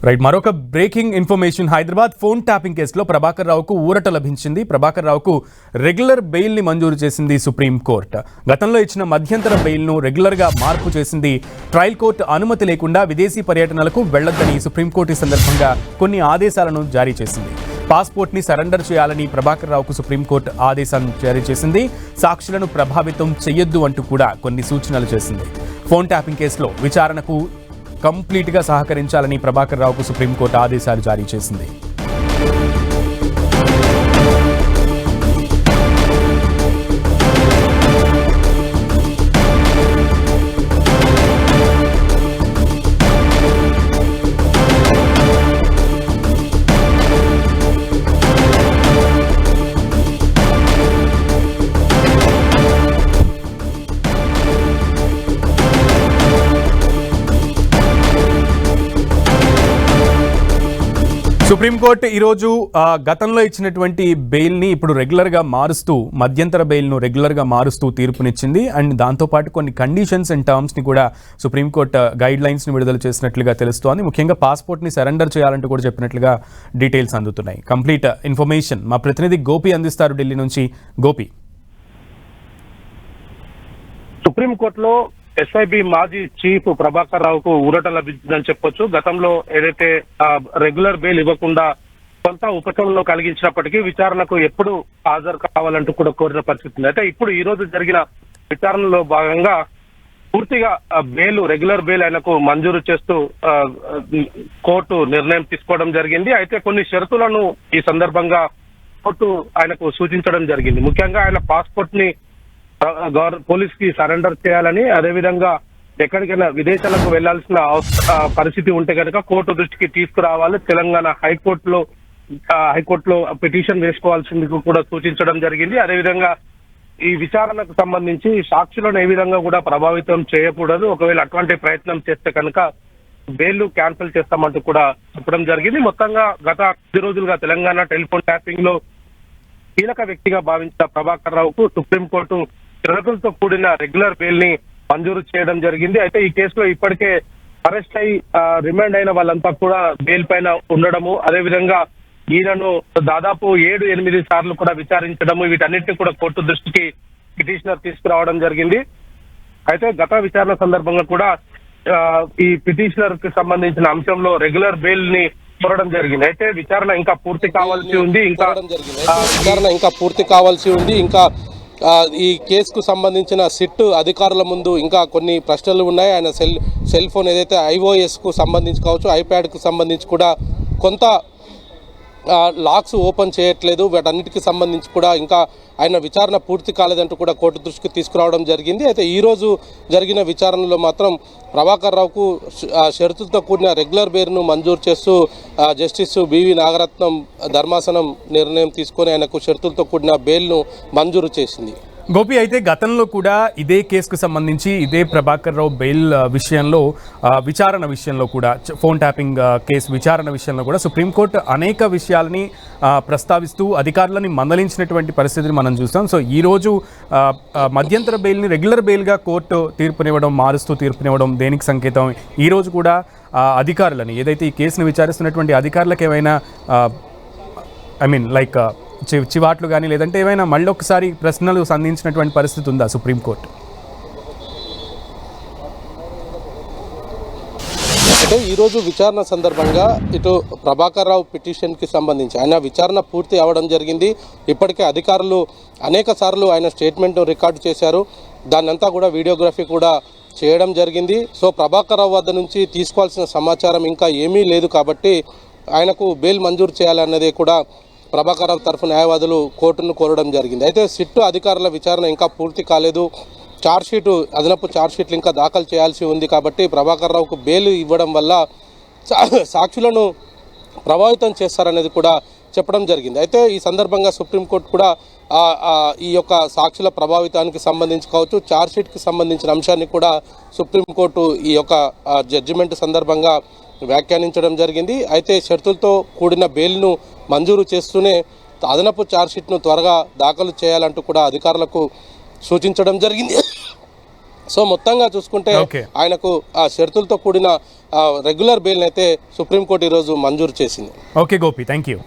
Right, మరొక breaking information. Hyderabad phone tapping కేసులో ప్రభాకర్ రావుకు ఊరట లభించింది. ప్రభాకర్ రావుకు రెగ్యులర్ బెయిల్ ని మంజూరు చేసింది సుప్రీంకోర్టు. గతంలో ఇచ్చిన మధ్యంతర బెయిల్ ను రెగ్యులర్ గా మార్పు చేసింది. ట్రయల్ కోర్టు అనుమతి లేకుండా విదేశీ పర్యటనలకు వెళ్లొద్దని సుప్రీంకోర్టు ఈ సందర్భంగా కొన్ని ఆదేశాలను జారీ చేసింది. పాస్పోర్ట్ ని సరెండర్ చేయాలని ప్రభాకర్ రావుకు సుప్రీంకోర్టు ఆదేశాలను జారీ చేసింది. సాక్షులను ప్రభావితం చేయొద్దు అంటూ కూడా కొన్ని సూచనలు చేసింది. ఫోన్ ట్యాపింగ్ కేసులో విచారణకు కంప్లీట్గా సహకరించాలని ప్రభాకర్ రావుకు సుప్రీంకోర్టు ఆదేశాలు జారీ చేసింది. సుప్రీంకోర్టు ఈరోజు గతంలో ఇచ్చినటువంటి బెయిల్ని ఇప్పుడు రెగ్యులర్గా మారుస్తూ మధ్యంతర బెయిల్ను రెగ్యులర్గా మారుస్తూ తీర్పునిచ్చింది. అండ్ దాంతోపాటు కొన్ని కండిషన్స్ అండ్ టర్మ్స్ని కూడా సుప్రీంకోర్టు గైడ్ లైన్స్ని విడుదల చేసినట్లుగా తెలుస్తోంది. ముఖ్యంగా పాస్పోర్ట్ని సరెండర్ చేయాలంటూ కూడా చెప్పినట్లుగా డీటెయిల్స్ అందుతున్నాయి. కంప్లీట్ ఇన్ఫర్మేషన్ మా ప్రతినిధి గోపి అందిస్తారు ఢిల్లీ నుంచి. గోపి, సుప్రీంకోర్టులో ఎస్ఐబి మాజీ చీఫ్ ప్రభాకర్ రావుకు ఊరట లభించిందని చెప్పొచ్చు. గతంలో ఏదైతే రెగ్యులర్ బెయిల్ ఇవ్వకుండా కొంత ఉపశమనం కలిగించినప్పటికీ విచారణకు ఎప్పుడు హాజరు కావాలంటూ కూడా కోరిన పరిస్థితి ఉంది. అయితే ఇప్పుడు ఈ రోజు జరిగిన విచారణలో భాగంగా పూర్తిగా బెయిల్ రెగ్యులర్ బెయిల్ ఆయనకు మంజూరు చేస్తూ కోర్టు నిర్ణయం తీసుకోవడం జరిగింది. అయితే కొన్ని షరతులను ఈ సందర్భంగా కోర్టు ఆయనకు సూచించడం జరిగింది. ముఖ్యంగా ఆయన పాస్పోర్ట్ ని పోలీస్ కి సరెండర్ చేయాలని, అదేవిధంగా ఎక్కడికైనా విదేశాలకు వెళ్లాల్సిన పరిస్థితి ఉంటే కనుక కోర్టు దృష్టికి తీసుకురావాలి. తెలంగాణ హైకోర్టులో పిటిషన్ వేసుకోవాల్సింది కూడా సూచించడం జరిగింది. అదేవిధంగా ఈ విచారణకు సంబంధించి సాక్షులను ఏ విధంగా కూడా ప్రభావితం చేయకూడదు, ఒకవేళ అటువంటి ప్రయత్నం చేస్తే కనుక బెయిల్ క్యాన్సిల్ చేస్తామంటూ కూడా చెప్పడం జరిగింది. మొత్తంగా గత 10 రోజులుగా తెలంగాణ టెలిఫోన్ ట్యాపింగ్ లో కీలక వ్యక్తిగా భావించిన ప్రభాకర్ రావుకు సుప్రీంకోర్టు షరతులతో కూడిన రెగ్యులర్ బెయిల్ ని మంజూరు చేయడం జరిగింది. అయితే ఈ కేసులో ఇప్పటికే అరెస్ట్ అయి రిమాండ్ అయిన వాళ్ళంతా కూడా బెయిల్ పైన ఉండడము, అదేవిధంగా ఈయనను దాదాపు 7-8 సార్లు కూడా విచారించడము, వీటన్నిటిని కూడా కోర్టు దృష్టికి పిటిషనర్ తీసుకురావడం జరిగింది. అయితే గత విచారణ సందర్భంగా కూడా ఈ పిటిషనర్ కి సంబంధించిన అంశంలో రెగ్యులర్ బెయిల్ ని కోరడం జరిగింది. అయితే విచారణ ఇంకా పూర్తి కావాల్సి ఉంది. ఇంకా ఈ కేసుకు సంబంధించిన సిట్ అధికారుల ముందు ఇంకా కొన్ని ప్రశ్నలు ఉన్నాయి. ఆయన సెల్ ఫోన్ ఏదైతే iOS కు సంబంధించి కావచ్చు, ఐప్యాడ్ కు సంబంధించి కూడా కొంత లాక్స్ ఓపెన్ చేయట్లేదు. వీటన్నిటికి సంబంధించి కూడా ఇంకా ఆయన విచారణ పూర్తి కాలేదంటూ కూడా కోర్టు దృష్టికి తీసుకురావడం జరిగింది. అయితే ఈరోజు జరిగిన విచారణలో మాత్రం ప్రభాకర్ రావుకు షరతులతో కూడిన రెగ్యులర్ బెయిల్ను మంజూరు చేస్తూ జస్టిస్ బివి నాగరత్నం ధర్మాసనం నిర్ణయం తీసుకొని ఆయనకు షరతులతో కూడిన బెయిల్ను మంజూరు చేసింది. గోపి, అయితే గతంలో కూడా ఇదే కేసుకు సంబంధించి ఇదే ప్రభాకర్ రావు బెయిల్ విషయంలో విచారణ విషయంలో కూడా ఫోన్ ట్యాపింగ్ కేసు విచారణ విషయంలో కూడా సుప్రీంకోర్టు అనేక విషయాలని ప్రస్తావిస్తూ అధికారులని మందలించినటువంటి పరిస్థితిని మనం చూస్తాం. సో ఈరోజు మధ్యంతర బెయిల్ని రెగ్యులర్ బెయిల్గా కోర్టు తీర్పునివ్వడం, మారుస్తూ తీర్పునివ్వడం దేనికి సంకేతం? ఈరోజు కూడా అధికారులని ఏదైతే ఈ కేసును విచారిస్తున్నటువంటి అధికారులకు ఏమైనా చివాట్లు కానీ లేదంటే ఏమైనా మళ్ళీ ఒకసారి ప్రశ్నలు సంధించినటువంటి పరిస్థితి ఉందా సుప్రీంకోర్టు? అంటే ఈరోజు విచారణ సందర్భంగా ఇటు ప్రభాకర్ రావు పిటిషన్కి సంబంధించి ఆయన విచారణ పూర్తి అవ్వడం జరిగింది. ఇప్పటికే అధికారులు అనేక సార్లు ఆయన స్టేట్మెంట్ను రికార్డు చేశారు. దాన్నంతా కూడా వీడియోగ్రఫీ కూడా చేయడం జరిగింది. సో ప్రభాకర్ రావు వద్ద నుంచి తీసుకోవాల్సిన సమాచారం ఇంకా ఏమీ లేదు కాబట్టి ఆయనకు బెయిల్ మంజూరు చేయాలన్నది కూడా ప్రభాకర్ రావు తరఫు న్యాయవాదులు కోర్టును కోరడం జరిగింది. అయితే సిట్టు అధికారుల విచారణ ఇంకా పూర్తి కాలేదు. అదనపు ఛార్జ్షీట్లు ఇంకా దాఖలు చేయాల్సి ఉంది కాబట్టి ప్రభాకర్ రావుకు బెయిల్ ఇవ్వడం వల్ల సాక్షులను ప్రభావితం చేస్తారనేది కూడా చెప్పడం జరిగింది. అయితే ఈ సందర్భంగా సుప్రీంకోర్టు కూడా ఈ యొక్క సాక్షుల ప్రభావితానికి సంబంధించి కావచ్చు, ఛార్జ్షీట్కి సంబంధించిన అంశాన్ని కూడా సుప్రీంకోర్టు ఈ యొక్క జడ్జిమెంట్ సందర్భంగా వ్యాఖ్యానించడం జరిగింది. అయితే షరతులతో కూడిన బెయిల్ను మంజూరు చేస్తూనే అదనపు ఛార్జ్షీట్ను త్వరగా దాఖలు చేయాలంటూ కూడా అధికారులకు సూచించడం జరిగింది. సో మొత్తంగా చూసుకుంటే Okay. ఆయనకు ఆ షరతులతో కూడిన రెగ్యులర్ బెయిల్ అయితే సుప్రీంకోర్టు ఈరోజు మంజూరు చేసింది. Okay Gopi, thank you.